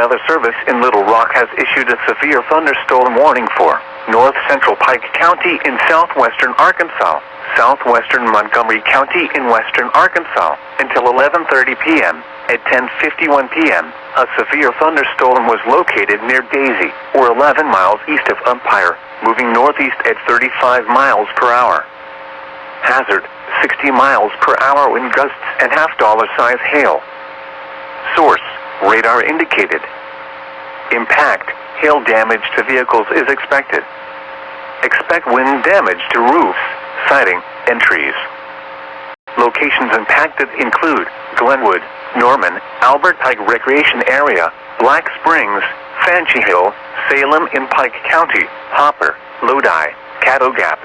Weather Service in Little Rock has issued a severe thunderstorm warning for north central Pike County in southwestern Arkansas, southwestern Montgomery County in western Arkansas, until 11:30 p.m. At 10:51 p.m., a severe thunderstorm was located near Daisy, or 11 miles east of Umpire, moving northeast at 35 miles per hour. Hazard, 60 miles per hour wind gusts and half-dollar size hail. Source, radar indicated. Impact, hail damage to vehicles is expected. Expect wind damage to roofs, siding, and trees. Locations impacted include Glenwood, Norman, Albert Pike Recreation Area, Black Springs, Fanchi Hill, Salem in Pike County, Hopper, Lodi, Caddo Gap,